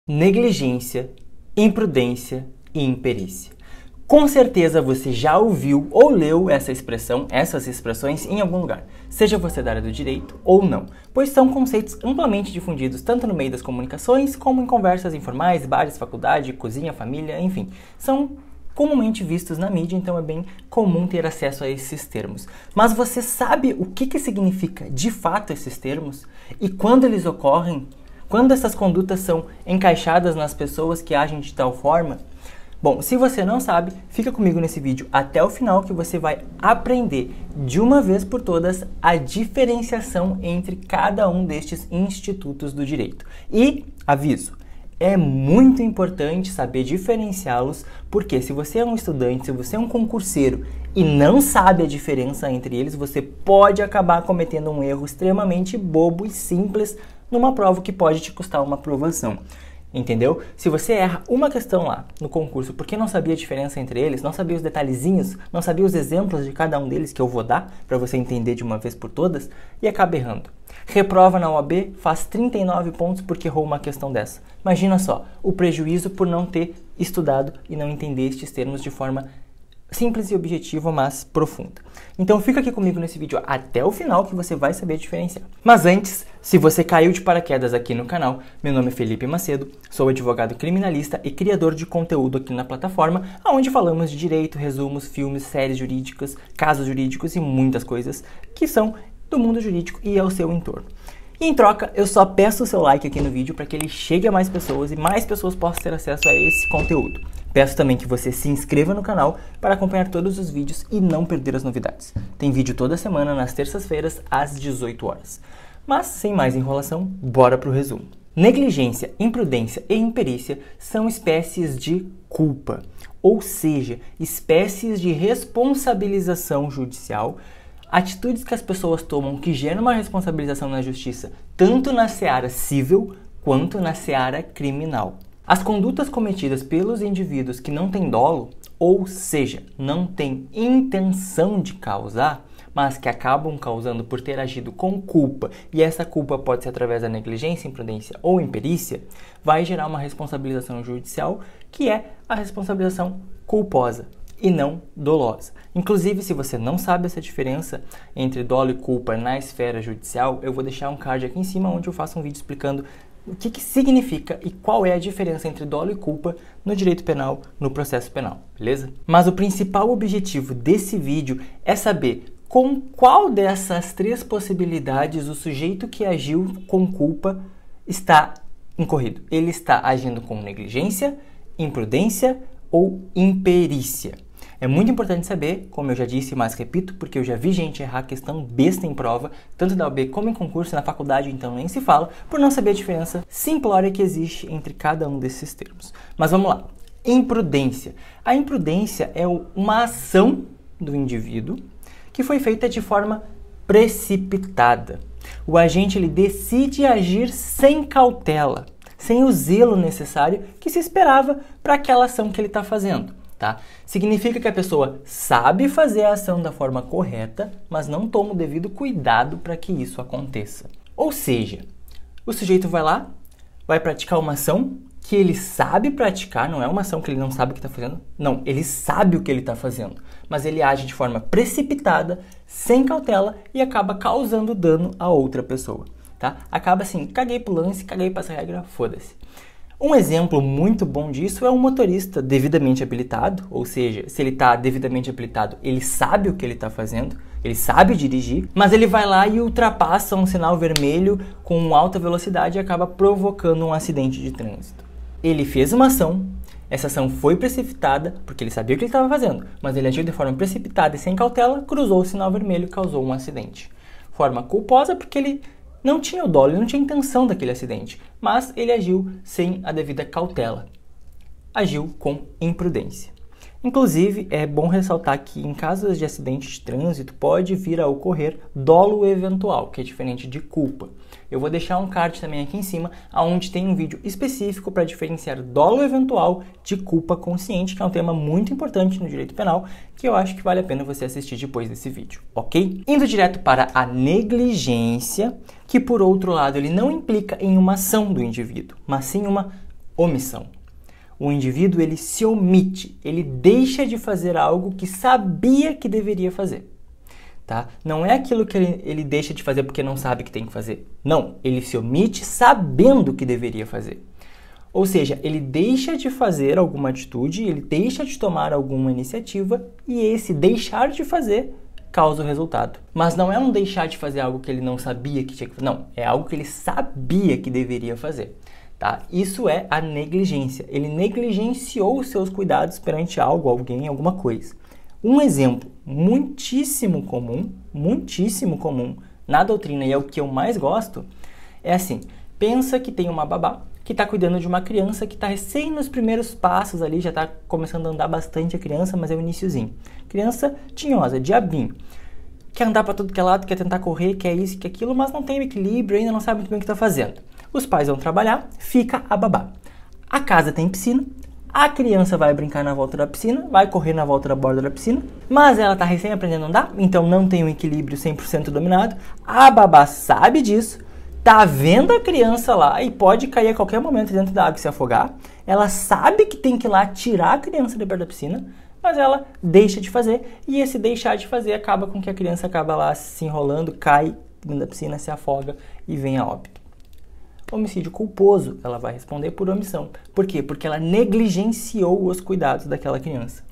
Negligência, imprudência e imperícia. Com certeza você já ouviu ou leu essas expressões em algum lugar, seja você da área do direito ou não, pois são conceitos amplamente difundidos tanto no meio das comunicações como em conversas informais, bares, faculdade, cozinha, família, enfim. São comumente vistos na mídia, então é bem comum ter acesso a esses termos. Mas você sabe o que significa de fato esses termos? E quando eles ocorrem? Quando essas condutas são encaixadas nas pessoas que agem de tal forma? Bom, se você não sabe, fica comigo nesse vídeo até o final que você vai aprender de uma vez por todas a diferenciação entre cada um destes institutos do direito. E, aviso, é muito importante saber diferenciá-los, porque se você é um estudante, se você é um concurseiro e não sabe a diferença entre eles, você pode acabar cometendo um erro extremamente bobo e simples numa prova que pode te custar uma aprovação. Entendeu? Se você erra uma questão lá no concurso porque não sabia a diferença entre eles, não sabia os detalhezinhos, não sabia os exemplos de cada um deles que eu vou dar para você entender de uma vez por todas e acaba errando. Reprova na OAB, faz 39 pontos porque errou uma questão dessa. Imagina só, o prejuízo por não ter estudado e não entender estes termos de forma simples e objetiva, mas profunda. Então fica aqui comigo nesse vídeo até o final que você vai saber diferenciar. Mas antes, se você caiu de paraquedas aqui no canal, meu nome é Felipe Macedo, sou advogado criminalista e criador de conteúdo aqui na plataforma, onde falamos de direito, resumos, filmes, séries jurídicas, casos jurídicos e muitas coisas que são do mundo jurídico e ao seu entorno. E em troca, eu só peço o seu like aqui no vídeo para que ele chegue a mais pessoas e mais pessoas possam ter acesso a esse conteúdo. Peço também que você se inscreva no canal para acompanhar todos os vídeos e não perder as novidades. Tem vídeo toda semana nas terças-feiras às 18 horas. Mas, sem mais enrolação, bora pro resumo. Negligência, imprudência e imperícia são espécies de culpa, ou seja, espécies de responsabilização judicial, atitudes que as pessoas tomam que geram uma responsabilização na justiça, tanto na seara civil quanto na seara criminal. As condutas cometidas pelos indivíduos que não têm dolo, ou seja, não têm intenção de causar, mas que acabam causando por ter agido com culpa, e essa culpa pode ser através da negligência, imprudência ou imperícia, vai gerar uma responsabilização judicial que é a responsabilização culposa e não dolosa. Inclusive, se você não sabe essa diferença entre dolo e culpa na esfera judicial, eu vou deixar um card aqui em cima onde eu faço um vídeo explicando o que significa e qual é a diferença entre dolo e culpa no direito penal, no processo penal, beleza? Mas o principal objetivo desse vídeo é saber com qual dessas três possibilidades o sujeito que agiu com culpa está incorrido. Ele está agindo com negligência, imprudência ou imperícia. É muito importante saber, como eu já disse, mas repito, porque eu já vi gente errar questão besta em prova, tanto da OAB como em concurso, na faculdade então nem se fala, por não saber a diferença simplória que existe entre cada um desses termos. Mas vamos lá. Imprudência. A imprudência é uma ação do indivíduo que foi feita de forma precipitada. O agente ele decide agir sem cautela, sem o zelo necessário que se esperava para aquela ação que ele está fazendo. Tá? Significa que a pessoa sabe fazer a ação da forma correta, mas não toma o devido cuidado para que isso aconteça. Ou seja, o sujeito vai lá, vai praticar uma ação que ele sabe praticar, não é uma ação que ele não sabe o que está fazendo, não, ele sabe o que ele está fazendo, mas ele age de forma precipitada, sem cautela e acaba causando dano a outra pessoa. Tá? Acaba assim, caguei pro lance, caguei para essa regra, foda-se. Um exemplo muito bom disso é um motorista devidamente habilitado, ou seja, se ele está devidamente habilitado, ele sabe o que ele está fazendo, ele sabe dirigir, mas ele vai lá e ultrapassa um sinal vermelho com alta velocidade e acaba provocando um acidente de trânsito. Ele fez uma ação, essa ação foi precipitada, porque ele sabia o que ele estava fazendo, mas ele agiu de forma precipitada e sem cautela, cruzou o sinal vermelho e causou um acidente. Forma culposa porque ele não tinha o dolo, ele não tinha intenção daquele acidente, mas ele agiu sem a devida cautela. Agiu com imprudência. Inclusive, é bom ressaltar que em casos de acidente de trânsito pode vir a ocorrer dolo eventual, que é diferente de culpa. Eu vou deixar um card também aqui em cima, onde tem um vídeo específico para diferenciar dolo eventual de culpa consciente, que é um tema muito importante no direito penal, que eu acho que vale a pena você assistir depois desse vídeo, ok? Indo direto para a negligência, que por outro lado ele não implica em uma ação do indivíduo, mas sim uma omissão. O indivíduo, ele se omite, ele deixa de fazer algo que sabia que deveria fazer. Tá? Não é aquilo que ele deixa de fazer porque não sabe que tem que fazer. Não, ele se omite sabendo que deveria fazer. Ou seja, ele deixa de fazer alguma atitude, ele deixa de tomar alguma iniciativa e esse deixar de fazer causa o resultado. Mas não é um deixar de fazer algo que ele não sabia que tinha que fazer. Não, é algo que ele sabia que deveria fazer. Tá? Isso é a negligência. Ele negligenciou os seus cuidados perante algo, alguém, alguma coisa. Um exemplo muitíssimo comum na doutrina, e é o que eu mais gosto, é assim, pensa que tem uma babá que está cuidando de uma criança que está recém nos primeiros passos ali, já está começando a andar bastante a criança, mas é o iniciozinho. Criança tinhosa, diabinho. Quer andar para tudo que é lado, quer tentar correr, quer isso, quer aquilo, mas não tem equilíbrio, ainda não sabe muito bem o que está fazendo. Os pais vão trabalhar, fica a babá. A casa tem piscina, a criança vai brincar na volta da piscina, vai correr na volta da borda da piscina, mas ela está recém aprendendo a andar, então não tem um equilíbrio 100% dominado. A babá sabe disso, tá vendo a criança lá e pode cair a qualquer momento dentro da água e se afogar. Ela sabe que tem que ir lá tirar a criança de perto da piscina, mas ela deixa de fazer, e esse deixar de fazer acaba com que a criança acaba lá se enrolando, cai dentro da piscina, se afoga e vem a óbito. Homicídio culposo, ela vai responder por omissão. Por quê? Porque ela negligenciou os cuidados daquela criança.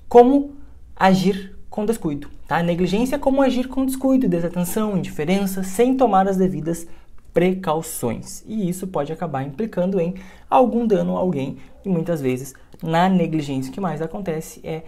Como agir com descuido, tá? Negligência é como agir com descuido, desatenção, indiferença, sem tomar as devidas precauções. E isso pode acabar implicando em algum dano a alguém, e muitas vezes, na negligência, o que mais acontece é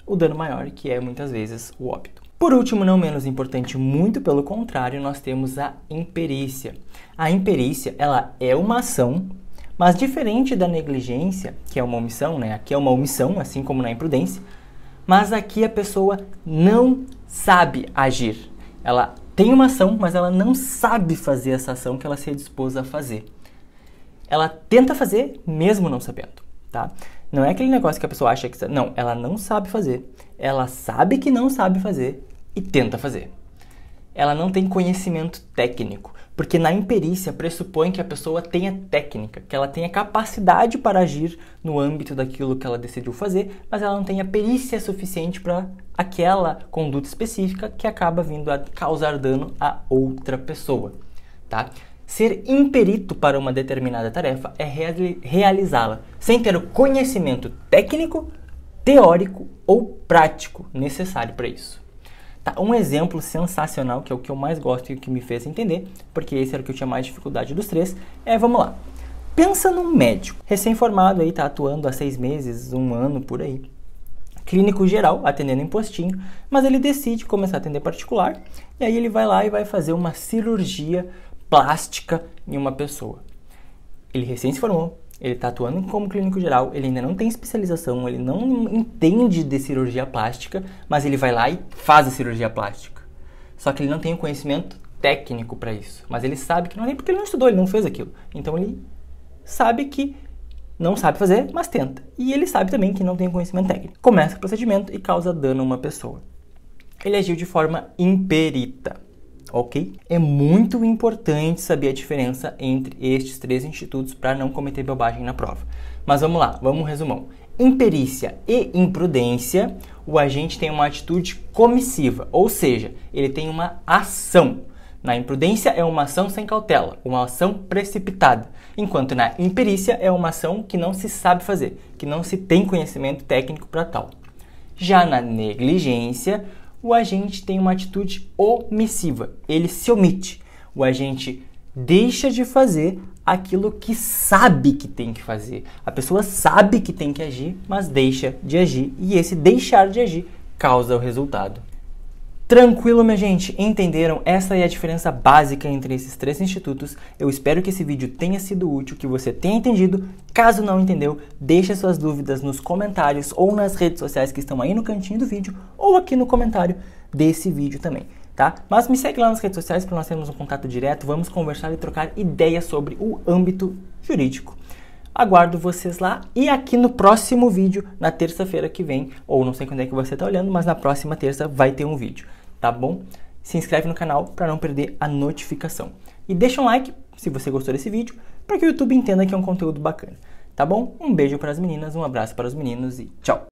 o dano maior, que é muitas vezes o óbito. Por último, não menos importante, muito pelo contrário, nós temos a imperícia. A imperícia, ela é uma ação, mas diferente da negligência, que é uma omissão, né? Aqui é uma omissão, assim como na imprudência, mas aqui a pessoa não sabe agir. Ela tem uma ação, mas ela não sabe fazer essa ação que ela se dispôs a fazer. Ela tenta fazer, mesmo não sabendo, tá? Não é aquele negócio que a pessoa acha que... Não, ela não sabe fazer. Ela sabe que não sabe fazer e tenta fazer. Ela não tem conhecimento técnico, porque na imperícia pressupõe que a pessoa tenha técnica, que ela tenha capacidade para agir no âmbito daquilo que ela decidiu fazer, mas ela não tem a perícia suficiente para aquela conduta específica que acaba vindo a causar dano a outra pessoa, tá? Ser imperito para uma determinada tarefa é realizá-la sem ter o conhecimento técnico, teórico ou prático necessário para isso. Tá? Um exemplo sensacional, que é o que eu mais gosto e o que me fez entender, porque esse era o que eu tinha mais dificuldade dos três, vamos lá. Pensa num médico, recém-formado aí, tá atuando há 6 meses, 1 ano, por aí. Clínico geral, atendendo em postinho, mas ele decide começar a atender particular, e aí ele vai lá e vai fazer uma cirurgia plástica em uma pessoa. Ele recém se formou, ele está atuando como clínico geral, ele ainda não tem especialização, ele não entende de cirurgia plástica, mas ele vai lá e faz a cirurgia plástica. Só que ele não tem o conhecimento técnico para isso, mas ele sabe que não tem porque ele não estudou, ele não fez aquilo. Então ele sabe que não sabe fazer, mas tenta. E ele sabe também que não tem conhecimento técnico. Começa o procedimento e causa dano a uma pessoa. Ele agiu de forma imperita. Ok? É muito importante saber a diferença entre estes 3 institutos para não cometer bobagem na prova. Mas vamos lá, vamos um resumão. Imperícia e imprudência, o agente tem uma atitude comissiva, ou seja, ele tem uma ação. Na imprudência é uma ação sem cautela, uma ação precipitada, enquanto na imperícia é uma ação que não se sabe fazer, que não se tem conhecimento técnico para tal. Já na negligência, o agente tem uma atitude omissiva, ele se omite. O agente deixa de fazer aquilo que sabe que tem que fazer. A pessoa sabe que tem que agir, mas deixa de agir, e esse deixar de agir causa o resultado. Tranquilo, minha gente? Entenderam? Essa é a diferença básica entre esses 3 institutos. Eu espero que esse vídeo tenha sido útil, que você tenha entendido. Caso não entendeu, deixe suas dúvidas nos comentários ou nas redes sociais que estão aí no cantinho do vídeo ou aqui no comentário desse vídeo também, tá? Mas me segue lá nas redes sociais para nós termos um contato direto, vamos conversar e trocar ideias sobre o âmbito jurídico. Aguardo vocês lá e aqui no próximo vídeo, na terça-feira que vem, ou não sei quando é que você está olhando, mas na próxima terça vai ter um vídeo, tá bom? Se inscreve no canal para não perder a notificação. E deixa um like se você gostou desse vídeo, para que o YouTube entenda que é um conteúdo bacana, tá bom? Um beijo para as meninas, um abraço para os meninos e tchau!